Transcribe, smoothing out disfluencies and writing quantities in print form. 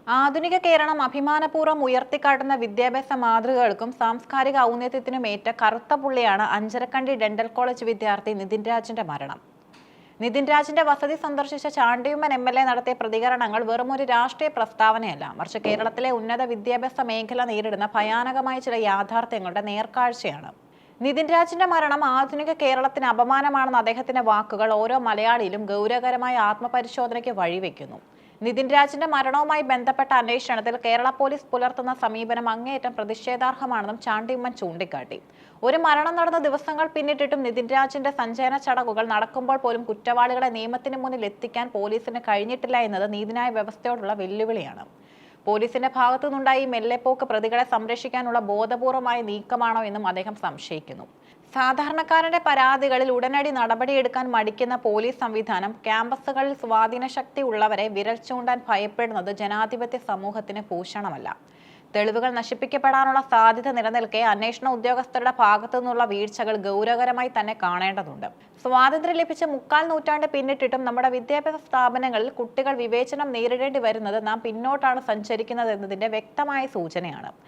ആധുനിക കേരളം അഭിമാനപൂർവ്വം ഉയർത്തിക്കാട്ടുന്ന വിദ്യാഭ്യാസ മാതൃകകൾക്കും സാംസ്കാരിക ഔന്നത്യത്തിനുമേറ്റ കറുത്ത പുള്ളിയാണ് അഞ്ചരക്കണ്ടി ഡെന്റൽ കോളേജ് വിദ്യാർത്ഥി നിതിൻ രാജിന്റെ മരണം. നിതിൻ രാജിന്റെ വസതി സന്ദർശിച്ച ചാണ്ടിയുമ്മൻ MLA നടത്തിയ പ്രതികരണങ്ങൾ വെറുമൊരു രാഷ്ട്രീയ പ്രസ്താവനയല്ല, മറിച്ച് കേരളത്തിലെ ഉന്നത വിദ്യാഭ്യാസ മേഖല നേരിടുന്ന ഭയാനകമായ ചില യാഥാർത്ഥ്യങ്ങളുടെ നേർക്കാഴ്ചയാണ്. നിതിൻ രാജിന്റെ മരണം ആധുനിക കേരളത്തിന് അപമാനമാണെന്ന അദ്ദേഹത്തിന്റെ വാക്കുകൾ ഓരോ മലയാളിയിലും ഗൗരവകരമായ ആത്മപരിശോധനയ്ക്ക് വഴിവെക്കുന്നു. നിതിൻ രാജിന്റെ മരണവുമായി ബന്ധപ്പെട്ട അന്വേഷണത്തിൽ കേരള പോലീസ് പുലർത്തുന്ന സമീപനം അങ്ങേയറ്റം പ്രതിഷേധാർഹമാണെന്നും ചാണ്ടിയുമ്മൻ ചൂണ്ടിക്കാട്ടി. ഒരു മരണം നടന്ന ദിവസങ്ങൾ പിന്നിട്ടിട്ടും നിതിൻ രാജിന്റെ സഞ്ചയന ചടങ്ങുകൾ നടക്കുമ്പോൾ പോലും കുറ്റവാളികളെ നിയമത്തിന് മുന്നിൽ എത്തിക്കാൻ പോലീസിന് കഴിഞ്ഞിട്ടില്ല എന്നത് നീതിന്യായ വ്യവസ്ഥയോടുള്ള വെല്ലുവിളിയാണ്. പോലീസിന്റെ ഭാഗത്തു നിന്നുണ്ടായി മെല്ലെപ്പോക്ക് പ്രതികളെ സംരക്ഷിക്കാനുള്ള ബോധപൂർവമായ നീക്കമാണോ എന്നും അദ്ദേഹം സംശയിക്കുന്നു. സാധാരണക്കാരന്റെ പരാതികളിൽ ഉടനടി നടപടിയെടുക്കാൻ മടിക്കുന്ന പോലീസ് സംവിധാനം, ക്യാമ്പസുകളിൽ സ്വാധീനശക്തി ഉള്ളവരെ വിരൽ ചൂണ്ടാൻ ഭയപ്പെടുന്നത് ജനാധിപത്യ സമൂഹത്തിന് ഭൂഷണമല്ല. തെളിവുകൾ നശിപ്പിക്കപ്പെടാനുള്ള സാധ്യത നിലനിൽക്കെ അന്വേഷണ ഉദ്യോഗസ്ഥരുടെ ഭാഗത്തു നിന്നുള്ള വീഴ്ചകൾ ഗൗരവകരമായി തന്നെ കാണേണ്ടതുണ്ട്. സ്വാതന്ത്ര്യം ലഭിച്ച് 3/4 നൂറ്റാണ്ട് പിന്നിട്ടിട്ടും നമ്മുടെ വിദ്യാഭ്യാസ സ്ഥാപനങ്ങളിൽ കുട്ടികൾ വിവേചനം നേരിടേണ്ടി വരുന്നത് നാം പിന്നോട്ടാണ് സഞ്ചരിക്കുന്നത് എന്നതിന്റെ വ്യക്തമായ സൂചനയാണ്.